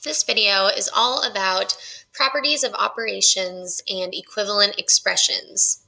This video is all about properties of operations and equivalent expressions.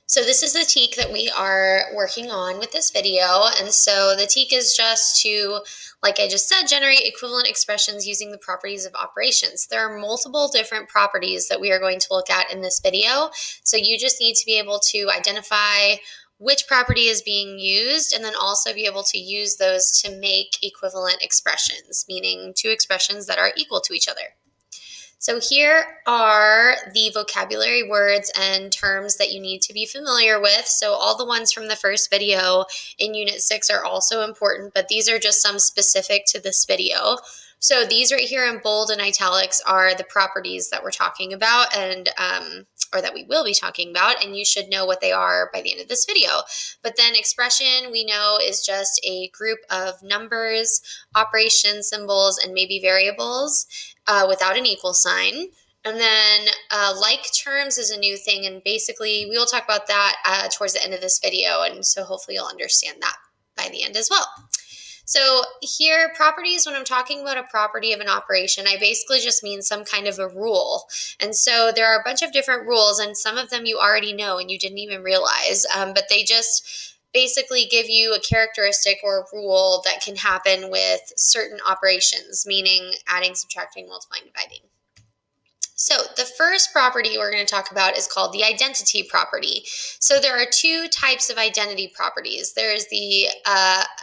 So this is the TEK that we are working on with this video, and so the TEK is just to, like I just said, generate equivalent expressions using the properties of operations. There are multiple different properties that we are going to look at in this video, so you just need to be able to identify which property is being used, and then also be able to use those to make equivalent expressions, meaning two expressions that are equal to each other. So here are the vocabulary words and terms that you need to be familiar with. So all the ones from the first video in Unit 6 are also important, but these are just some specific to this video. So these right here in bold and italics are the properties that we're talking about, and or that we will be talking about, and you should know what they are by the end of this video. But then expression, we know, is just a group of numbers, operation symbols, and maybe variables without an equal sign. And then like terms is a new thing, and basically we will talk about that towards the end of this video, and so hopefully you'll understand that by the end as well. So here, properties, when I'm talking about a property of an operation, I basically just mean some kind of a rule. And so there are a bunch of different rules, and some of them you already know and you didn't even realize, but they just basically give you a characteristic or a rule that can happen with certain operations, meaning adding, subtracting, multiplying, dividing. So the first property we're going to talk about is called the identity property. So there are two types of identity properties. There's the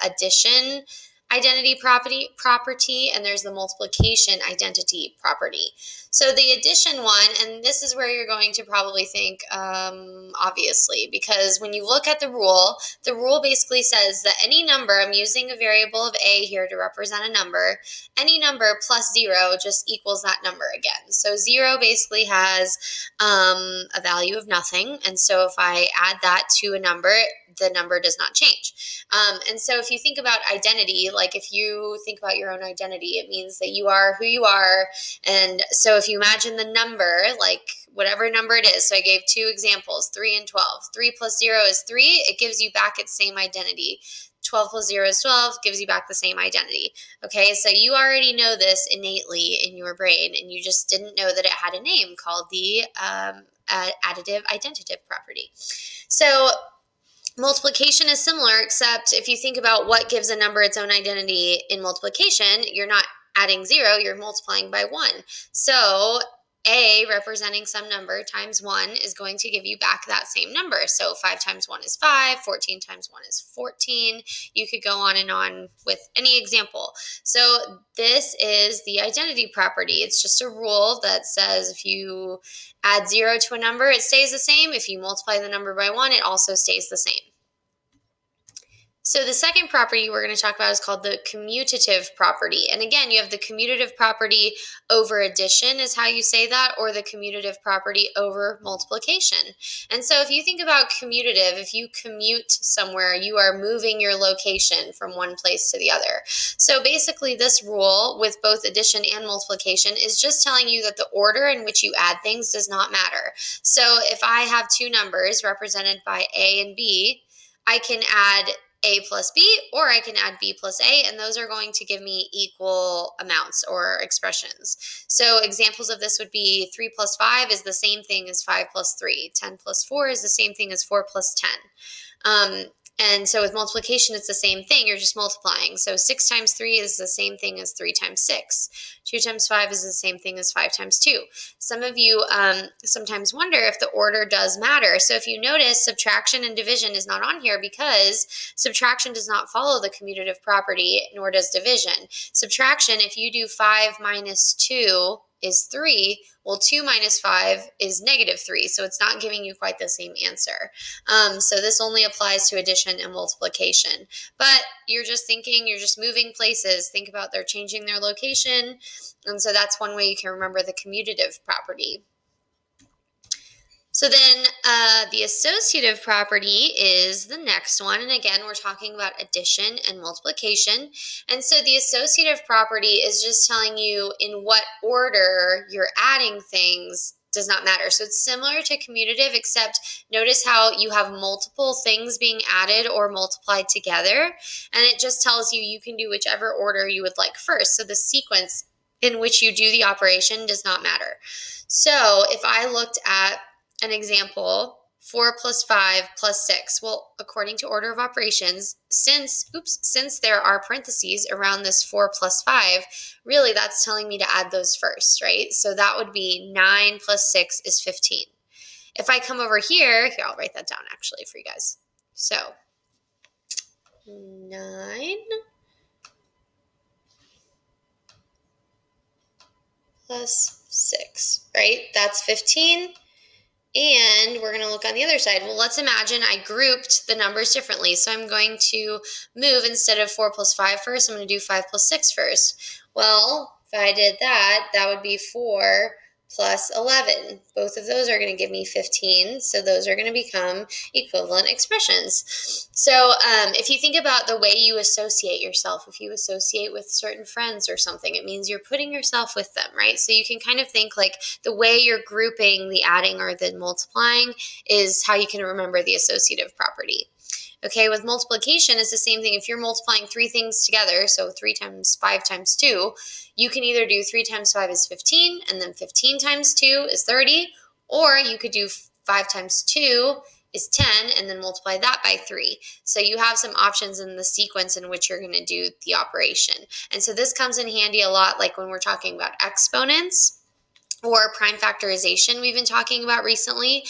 addition identity property, and there's the multiplication identity property. So the addition one, and this is where you're going to probably think, obviously, because when you look at the rule basically says that any number, I'm using a variable of a here to represent a number, any number plus 0 just equals that number again. So 0 basically has a value of nothing, and so if I add that to a number, the number does not change. And so if you think about identity, like if you think about your own identity, it means that you are who you are. And so if you imagine the number, like whatever number it is, so I gave two examples, 3 and 12. 3 plus 0 is 3. It gives you back its same identity. 12 plus 0 is 12, gives you back the same identity. Okay, so you already know this innately in your brain, and you just didn't know that it had a name called the additive identity property. So multiplication is similar, except if you think about what gives a number its own identity in multiplication, you're not adding 0, you're multiplying by 1. So a representing some number times 1 is going to give you back that same number. So 5 times 1 is 5, 14 times 1 is 14. You could go on and on with any example. So this is the identity property. It's just a rule that says if you add 0 to a number, it stays the same. If you multiply the number by 1, it also stays the same. So the second property we're going to talk about is called the commutative property. And again, you have the commutative property over addition is how you say that, or the commutative property over multiplication. And so if you think about commutative, if you commute somewhere, you are moving your location from one place to the other. So basically this rule with both addition and multiplication is just telling you that the order in which you add things does not matter. So if I have two numbers represented by A and B, I can add A plus B, or I can add B plus A, and those are going to give me equal amounts or expressions. So examples of this would be 3 plus 5 is the same thing as 5 plus 3. 10 plus 4 is the same thing as 4 plus 10. And so with multiplication, it's the same thing. You're just multiplying. So 6 times 3 is the same thing as 3 times 6. 2 times 5 is the same thing as 5 times 2. Some of you sometimes wonder if the order does matter. So if you notice, subtraction and division is not on here because subtraction does not follow the commutative property, nor does division. Subtraction, if you do 5 minus 2 is 3, well, 2 minus 5 is negative 3, so it's not giving you quite the same answer. So this only applies to addition and multiplication. But you're just thinking, you're just moving places. Think about they're changing their location, and so that's one way you can remember the commutative property. So then the associative property is the next one. And again, we're talking about addition and multiplication. And so the associative property is just telling you in what order you're adding things does not matter. So it's similar to commutative, except notice how you have multiple things being added or multiplied together, and it just tells you you can do whichever order you would like first. So the sequence in which you do the operation does not matter. So if I looked at an example, 4 plus 5 plus 6. Well, according to order of operations, since there are parentheses around this 4 plus 5, really that's telling me to add those first, right? So that would be 9 plus 6 is 15. If I come over here, I'll write that down actually for you guys. So 9 plus 6, right? That's 15. And we're going to look on the other side. Well, let's imagine I grouped the numbers differently. So I'm going to move, instead of 4 plus 5 first, I'm going to do 5 plus 6 first. Well, if I did that, that would be 4 plus 11. Both of those are going to give me 15, so those are going to become equivalent expressions. So if you think about the way you associate yourself, if you associate with certain friends or something, it means you're putting yourself with them, right? So you can kind of think like the way you're grouping the adding or the multiplying is how you can remember the associative property. Okay, with multiplication, it's the same thing. If you're multiplying 3 things together, so 3 times 5 times 2, you can either do 3 times 5 is 15, and then 15 times 2 is 30, or you could do 5 times 2 is 10, and then multiply that by 3. So you have some options in the sequence in which you're going to do the operation. And so this comes in handy a lot, like when we're talking about exponents or prime factorization we've been talking about recently.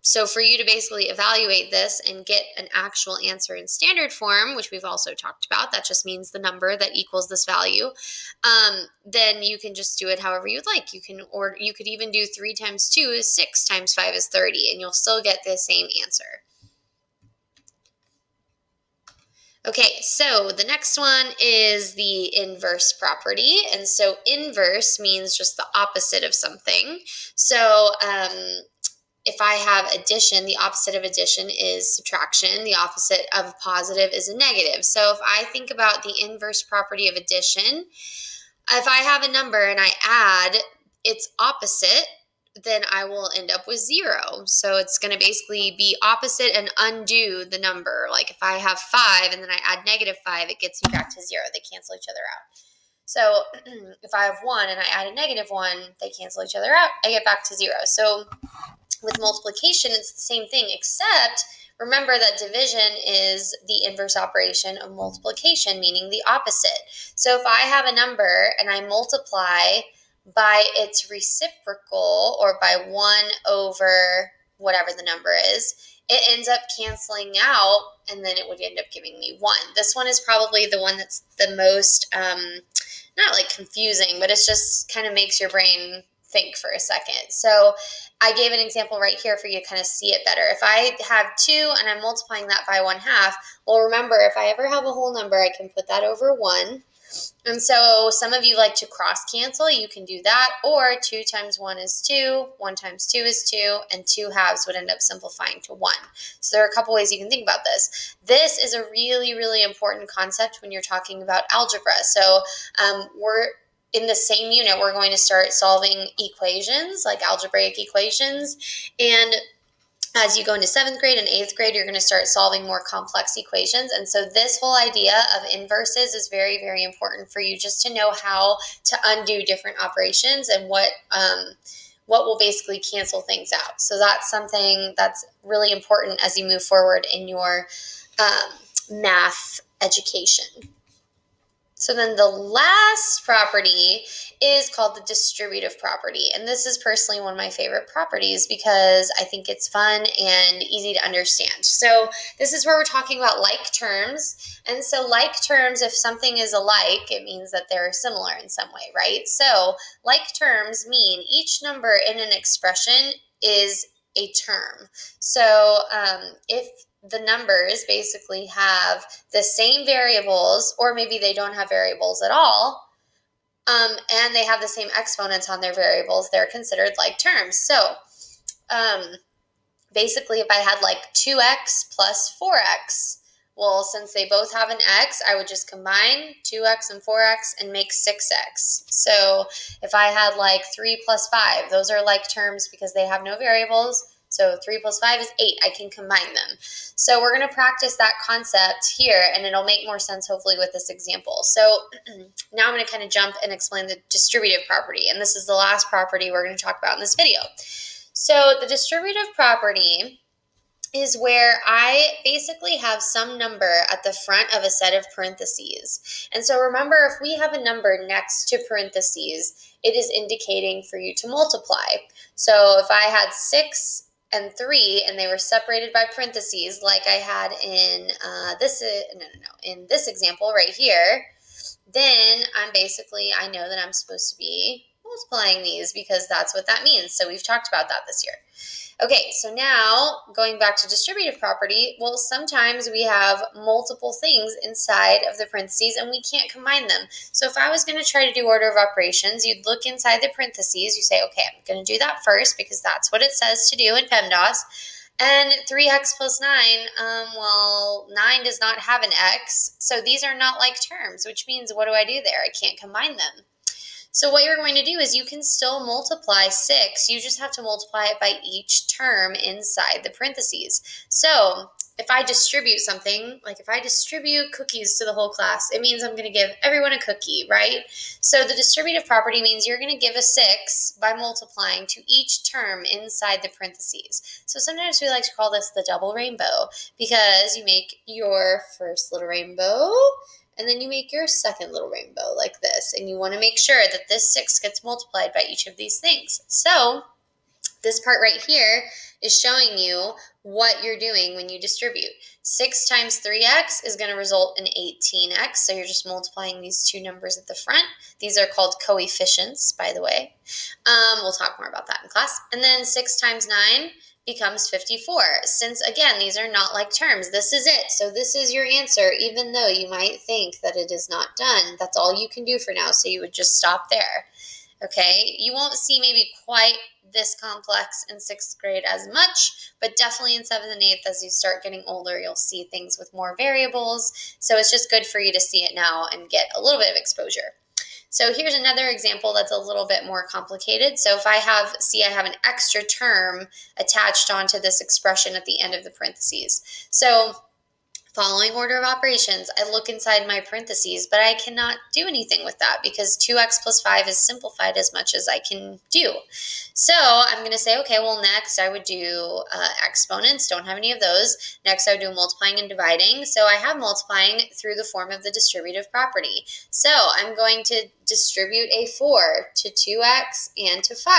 So for you to basically evaluate this and get an actual answer in standard form, which we've also talked about, that just means the number that equals this value, then you can just do it however you'd like. You could even do 3 times 2 is 6 times 5 is 30, and you'll still get the same answer. Okay, so the next one is the inverse property. And so inverse means just the opposite of something. So if I have addition, the opposite of addition is subtraction. The opposite of positive is a negative. So if I think about the inverse property of addition, if I have a number and I add its opposite, then I will end up with 0. So it's going to basically be opposite and undo the number. Like if I have 5 and then I add negative 5, it gets me back to 0. They cancel each other out. So if I have 1 and I add a negative 1, they cancel each other out. I get back to 0. So with multiplication, it's the same thing, except remember that division is the inverse operation of multiplication, meaning the opposite. So if I have a number and I multiply by its reciprocal, or by 1 over whatever the number is, it ends up canceling out, and then it would end up giving me 1. This one is probably the one that's the most, not like confusing, but it's just kind of makes your brain think for a second. So I gave an example right here for you to kind of see it better. If I have 2 and I'm multiplying that by 1/2, well, remember, if I ever have a whole number, I can put that over 1. And so some of you like to cross cancel. You can do that. Or 2 times 1 is 2, 1 times 2 is 2, and 2 halves would end up simplifying to 1. So there are a couple ways you can think about this. This is a really, really important concept when you're talking about algebra. So we're in the same unit, we're going to start solving equations, like algebraic equations. And as you go into 7th grade and 8th grade, you're going to start solving more complex equations. And so this whole idea of inverses is very, very important for you, just to know how to undo different operations and what will basically cancel things out. So that's something that's really important as you move forward in your math education. So then the last property is called the distributive property. And this is personally one of my favorite properties because I think it's fun and easy to understand. So this is where we're talking about like terms. And so like terms, if something is alike, it means that they're similar in some way, right? So like terms mean each number in an expression is a term. So if the numbers basically have the same variables, or maybe they don't have variables at all, and they have the same exponents on their variables, they're considered like terms. So basically, if I had like 2x plus 4x, Well, since they both have an x, I would just combine 2x and 4x and make 6x. So if I had like 3 plus 5, those are like terms because they have no variables. So 3 plus 5 is 8. I can combine them. So we're going to practice that concept here, and it'll make more sense hopefully with this example. So now I'm going to kind of jump and explain the distributive property, and this is the last property we're going to talk about in this video. So the distributive property is where I basically have some number at the front of a set of parentheses. And so remember, if we have a number next to parentheses, it is indicating for you to multiply. So if I had 6 and 3 and they were separated by parentheses like I had in in this example right here, then I know that I'm supposed to be multiplying these because that's what that means. So we've talked about that this year. Okay, so now going back to distributive property, well, sometimes we have multiple things inside of the parentheses and we can't combine them. So if I was going to try to do order of operations, you'd look inside the parentheses, you say, okay, I'm going to do that first because that's what it says to do in PEMDAS. And 3x plus 9, well, 9 does not have an x, so these are not like terms, which means what do I do there? I can't combine them. So what you're going to do is you can still multiply 6. You just have to multiply it by each term inside the parentheses. So if I distribute something, like if I distribute cookies to the whole class, it means I'm going to give everyone a cookie, right? So the distributive property means you're going to give a 6 by multiplying to each term inside the parentheses. So sometimes we like to call this the double rainbow because you make your first little rainbow, and then you make your second little rainbow like this. And you want to make sure that this 6 gets multiplied by each of these things. So this part right here is showing you what you're doing when you distribute. 6 times 3x is going to result in 18x. So you're just multiplying these two numbers at the front. These are called coefficients, by the way. We'll talk more about that in class. And then 6 times 9 becomes 54. Since, again, these are not like terms, this is it. So this is your answer, even though you might think that it is not done. That's all you can do for now, so you would just stop there. Okay, you won't see maybe quite this complex in 6th grade as much, but definitely in 7th and 8th, as you start getting older, you'll see things with more variables. So it's just good for you to see it now and get a little bit of exposure. So here's another example that's a little bit more complicated. So if I have an extra term attached onto this expression at the end of the parentheses. So following order of operations, I look inside my parentheses, but I cannot do anything with that because 2x plus 5 is simplified as much as I can do. So I'm going to say, okay, well, next I would do exponents. Don't have any of those. Next I would do multiplying and dividing. So I have multiplying through the form of the distributive property. So I'm going to distribute a 4 to 2x and to 5.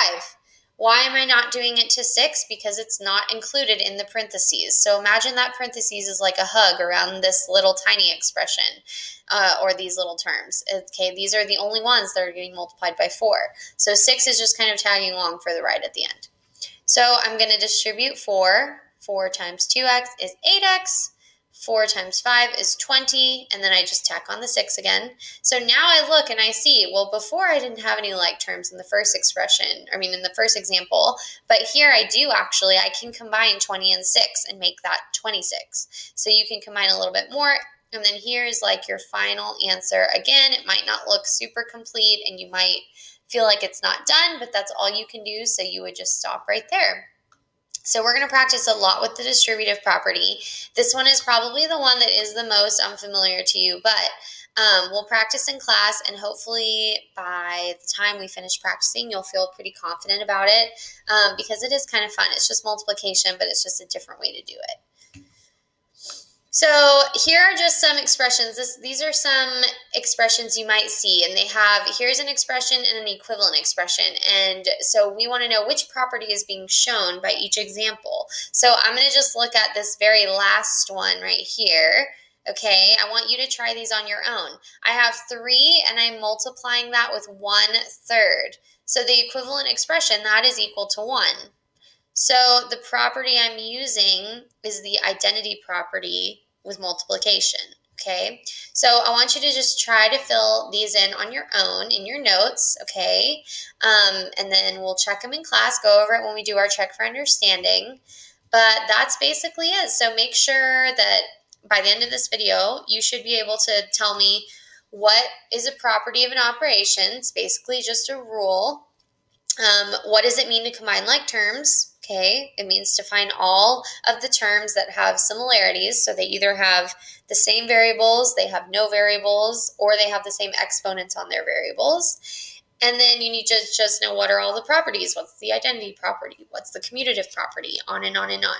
Why am I not doing it to 6? Because it's not included in the parentheses. So imagine that parentheses is like a hug around this little tiny expression or these little terms. Okay, these are the only ones that are getting multiplied by 4. So 6 is just kind of tagging along for the ride at the end. So I'm going to distribute 4. 4 times 2x is 8x. 4 times 5 is 20, and then I just tack on the 6 again. So now I look and I see, well, before I didn't have any like terms in the first in the first example, but here I do actually. I can combine 20 and 6 and make that 26. So you can combine a little bit more, and then here's like your final answer. Again, it might not look super complete, and you might feel like it's not done, but that's all you can do, so you would just stop right there. So we're going to practice a lot with the distributive property. This one is probably the one that is the most unfamiliar to you, but we'll practice in class, and hopefully by the time we finish practicing, you'll feel pretty confident about it because it is kind of fun. It's just multiplication, but it's just a different way to do it. So here are just some expressions. These are some expressions you might see, and here's an expression and an equivalent expression. And so we want to know which property is being shown by each example. So I'm going to just look at this very last one right here. Okay, I want you to try these on your own. I have 3, and I'm multiplying that with 1/3. So the equivalent expression, that is equal to 1. So the property I'm using is the identity property with multiplication, okay? So I want you to just try to fill these in on your own in your notes, okay? And then we'll check them in class, go over it when we do our check for understanding. But that's basically it. So make sure that by the end of this video, you should be able to tell me what is a property of an operation. It's basically just a rule. What does it mean to combine like terms? Okay, it means to find all of the terms that have similarities. So they either have the same variables, they have no variables, or they have the same exponents on their variables. And then you need to just know what are all the properties. What's the identity property? What's the commutative property? On and on and on.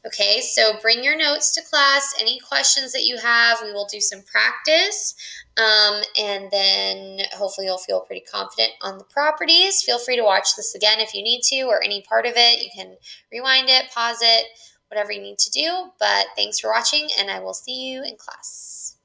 Okay, so bring your notes to class. Any questions that you have, we will do some practice. And then hopefully you'll feel pretty confident on the properties. Feel free to watch this again if you need to, or any part of it. You can rewind it, pause it, whatever you need to do. But thanks for watching, and I will see you in class.